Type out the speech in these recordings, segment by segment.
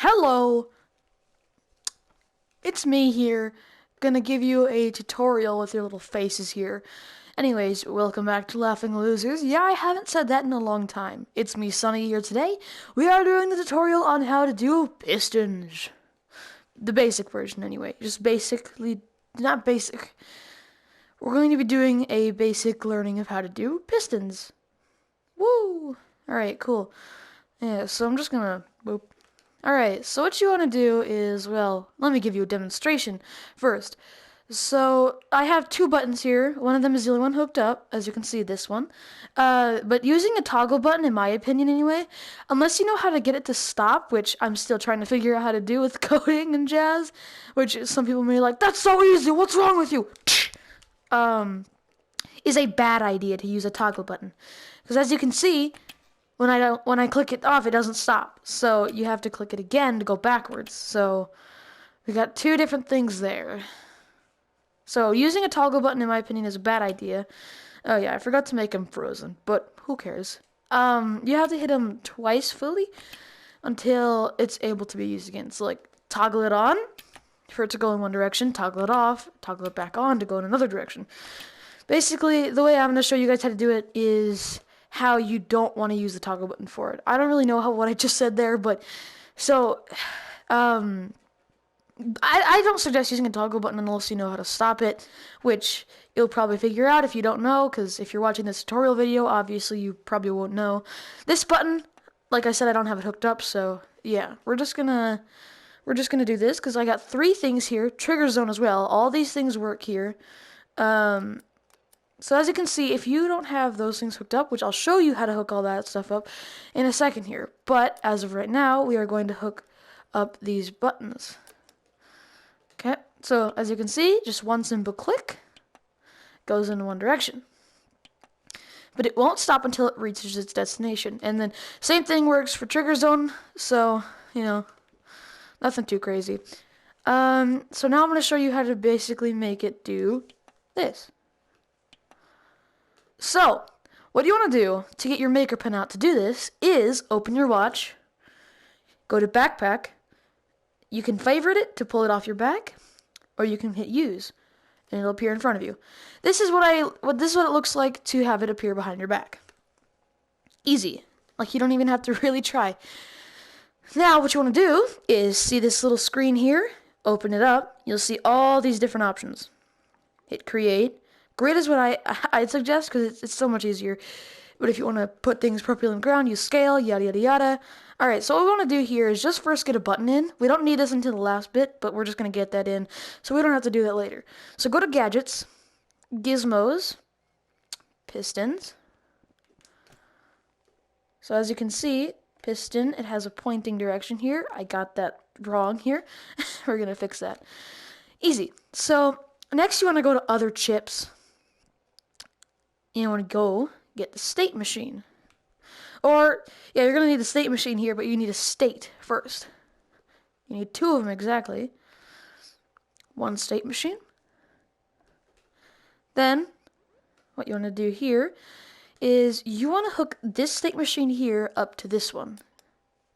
Hello, it's me here, gonna give you a tutorial with your little faces here. Anyways, welcome back to Laughing Losers. Yeah, I haven't said that in a long time. It's me, Sunny, here today. We are doing the tutorial on how to do pistons. The basic version, anyway. Just basically, not basic. We're going to be doing a basic learning of how to do pistons. Woo! Alright, cool. Yeah, so I'm just gonna, boop. Alright, so what you want to do is, well, let me give you a demonstration first. So, I have two buttons here. One of them is the only one hooked up, as you can see, this one. But using a toggle button, in my opinion anyway, unless you know how to get it to stop, which I'm still trying to figure out how to do with coding and jazz, which some people may be like, that's so easy, what's wrong with you? Is a bad idea to use a toggle button. Because as you can see, when I click it off, it doesn't stop. So you have to click it again to go backwards. So we got two different things there. So using a toggle button, in my opinion, is a bad idea. Oh yeah, I forgot to make them frozen, but who cares? You have to hit them twice fully until it's able to be used again. So like toggle it on for it to go in one direction, toggle it off, toggle it back on to go in another direction. Basically, the way I'm going to show you guys how to do it is how you don't want to use the toggle button for it. I don't really know what I just said there, but so I don't suggest using a toggle button unless you know how to stop it, which you'll probably figure out if you don't know, because if you're watching this tutorial video, obviously you probably won't know. This button, like I said, I don't have it hooked up, so yeah, we're just gonna do this because I got three things here, trigger zone as well. All these things work here. So as you can see, if you don't have those things hooked up, which I'll show you how to hook all that stuff up in a second here, but as of right now, we are going to hook up these buttons. Okay, so as you can see, just one simple click goes in one direction. But it won't stop until it reaches its destination. And then same thing works for trigger zone, so, you know, nothing too crazy. So now I'm going to show you how to basically make it do this. So, what you want to do to get your maker pen out to do this is open your watch, go to backpack, you can favorite it to pull it off your back, or you can hit use, and it'll appear in front of you. This is what it looks like to have it appear behind your back. Easy. Like you don't even have to really try. Now, what you want to do is see this little screen here, open it up, you'll see all these different options. Hit create. Grid is what I'd suggest because it's so much easier. But if you want to put things properly on the ground, use scale, yada yada yada. Alright, so what we want to do here is just first get a button in. We don't need this until the last bit, but we're just going to get that in, so we don't have to do that later. So go to Gadgets, Gizmos, Pistons. So as you can see, piston, it has a pointing direction here. I got that wrong here. We're going to fix that. Easy. So next you want to go to Other Chips. You want to go get the state machine. Or, yeah, you're going to need the state machine here, but you need a state first. You need two of them exactly. One state machine. Then, what you want to do here is you want to hook this state machine here up to this one.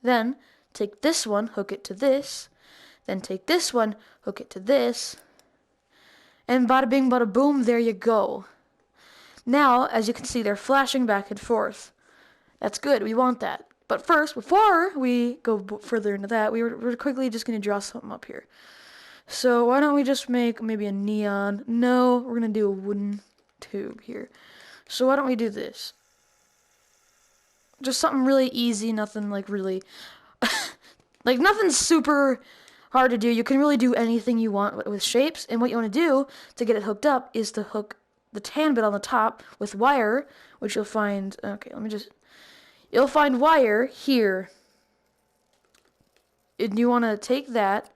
Then, take this one, hook it to this. Then take this one, hook it to this. And bada bing, bada boom, there you go. Now, as you can see, they're flashing back and forth. That's good, we want that. But first, before we go further into that, we're quickly just going to draw something up here. So why don't we just make maybe a neon? No, we're going to do a wooden tube here. So why don't we do this? Just something really easy, nothing like really... like nothing super hard to do. You can really do anything you want with shapes. And what you want to do to get it hooked up is to hook the tan bit on the top with wire, which you'll find, okay, you'll find wire here. And you want to take that,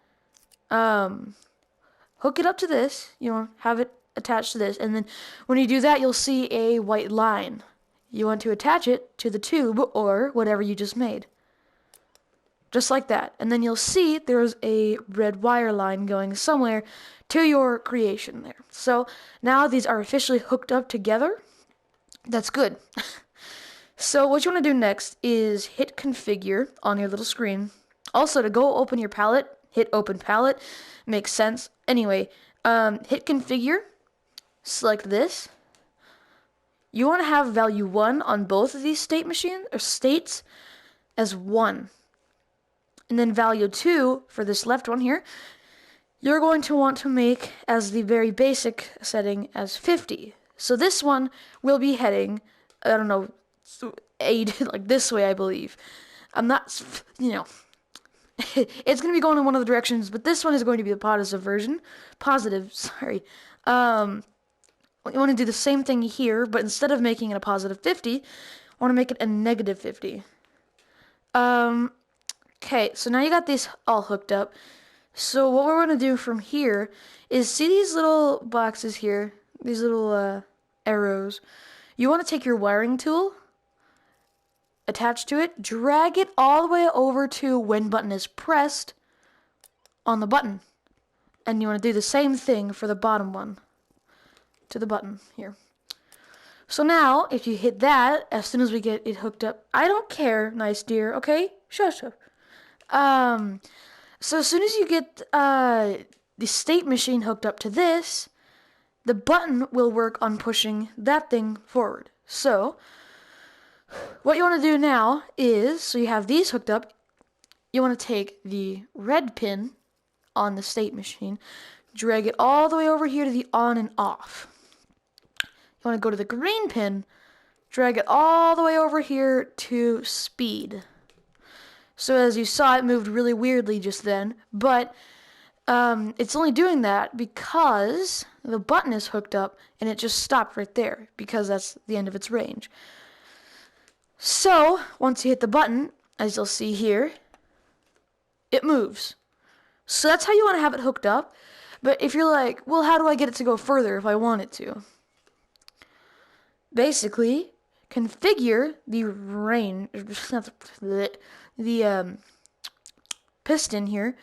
hook it up to this, you know, have it attached to this, and then when you do that, you'll see a white line. You want to attach it to the tube or whatever you just made. Just like that. And then you'll see there's a red wire line going somewhere to your creation there. So now these are officially hooked up together. That's good. So what you want to do next is hit configure on your little screen. Also, to go open your palette, hit open palette. Makes sense. Anyway, hit configure, select this. You want to have value 1 on both of these state machines, or states, as 1. And then value 2 for this left one here, you're going to want to make as the very basic setting as 50. So this one will be heading, I don't know, like this way, I believe. I'm not, it's going to be going in one of the directions, but this one is going to be the positive version. Sorry. You want to do the same thing here, but instead of making it a positive 50, I want to make it a negative 50. Okay, so now you got these all hooked up. So what we're going to do from here is, see these little boxes here, these little arrows. You want to take your wiring tool, attach to it, drag it all the way over to when button is pressed on the button. And you want to do the same thing for the bottom one, to the button here. So now, if you hit that, as soon as we get it hooked up, I don't care, nice dear, okay? Shush up. So as soon as you get the state machine hooked up to this, the button will work on pushing that thing forward. So what you want to do now is, so you have these hooked up, you want to take the red pin on the state machine, drag it all the way over here to the on and off. You want to go to the green pin, drag it all the way over here to speed. So as you saw, it moved really weirdly just then, but it's only doing that because the button is hooked up and it just stopped right there because that's the end of its range. So once you hit the button, as you'll see here, it moves. So that's how you want to have it hooked up. But if you're like, well, how do I get it to go further if I want it to? Basically, configure the range, the piston here,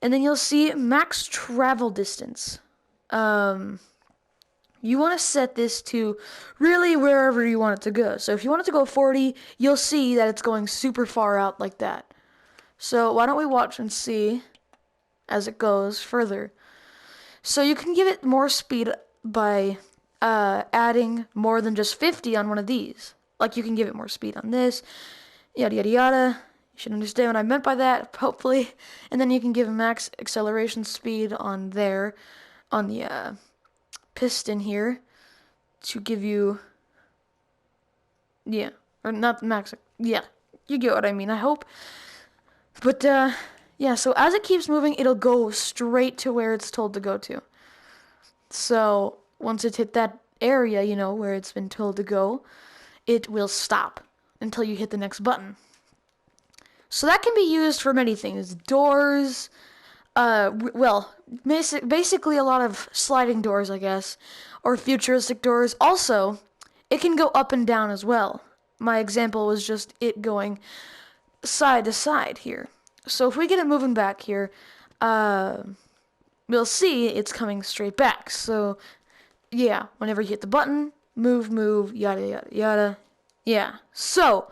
and then you'll see max travel distance. You want to set this to really wherever you want it to go. So if you want it to go 40, you'll see that it's going super far out like that. So why don't we watch and see as it goes further. So you can give it more speed by adding more than just 50 on one of these. Like you can give it more speed on this, yada yada yada. You should understand what I meant by that, hopefully. And then you can give max acceleration speed on there, on the piston here, to give you, yeah, or not max, yeah, you get what I mean, I hope. But yeah, so as it keeps moving, it'll go straight to where it's told to go to. So once it's hit that area, you know, where it's been told to go, it will stop until you hit the next button. So that can be used for many things. Doors, well, basically a lot of sliding doors, I guess, or futuristic doors. Also, it can go up and down as well. My example was just it going side to side here. So if we get it moving back here, we'll see it's coming straight back. So yeah, whenever you hit the button, move, yada yada yada. Yeah. So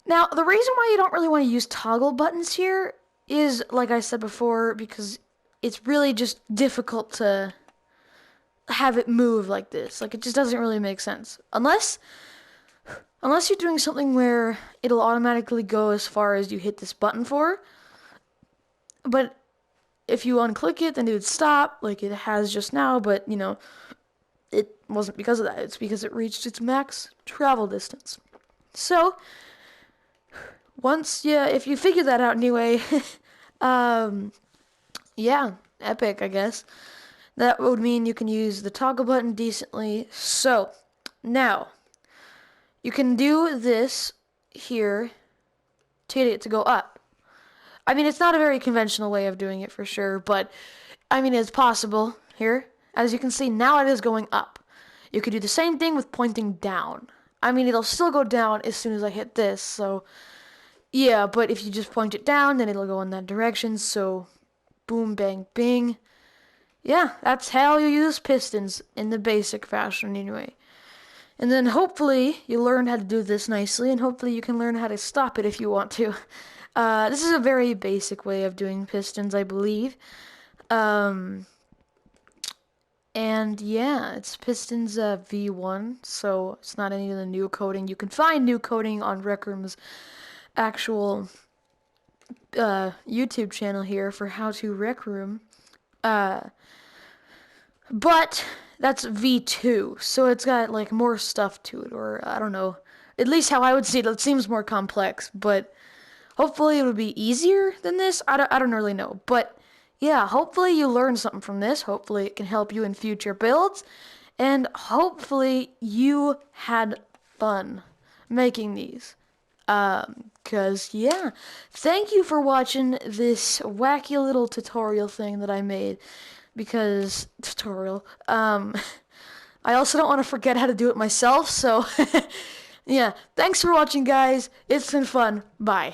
now the reason why you don't really want to use toggle buttons here is, like I said before, because it's really just difficult to have it move like this. Like, it just doesn't really make sense. Unless you're doing something where it'll automatically go as far as you hit this button for. But if you unclick it, then it would stop, like it has just now, but, you know, it wasn't because of that. It's because it reached its max travel distance. So if you figure that out anyway, yeah, epic, I guess. That would mean you can use the toggle button decently. So, now, you can do this here to get it to go up. I mean, it's not a very conventional way of doing it for sure, but, I mean, it's possible here. As you can see, now it is going up. You could do the same thing with pointing down. I mean, it'll still go down as soon as I hit this, so yeah, but if you just point it down, then it'll go in that direction, so boom, bang, bing. Yeah, that's how you use pistons in the basic fashion anyway. And then hopefully you learn how to do this nicely, and hopefully you can learn how to stop it if you want to. This is a very basic way of doing pistons, I believe. Um, and yeah, it's pistons V1, so it's not any of the new coding. You can find new coding on Rec Room's actual YouTube channel here for how to Rec Room. Uh, but that's V2, so it's got like more stuff to it, or I don't know. At least how I would see it, it seems more complex, but hopefully it would be easier than this. I don't really know, but yeah, hopefully you learned something from this. Hopefully it can help you in future builds, and hopefully you had fun making these. Cause yeah, thank you for watching this wacky little tutorial thing that I made. Because tutorial. I also don't want to forget how to do it myself. So yeah, thanks for watching, guys. It's been fun. Bye.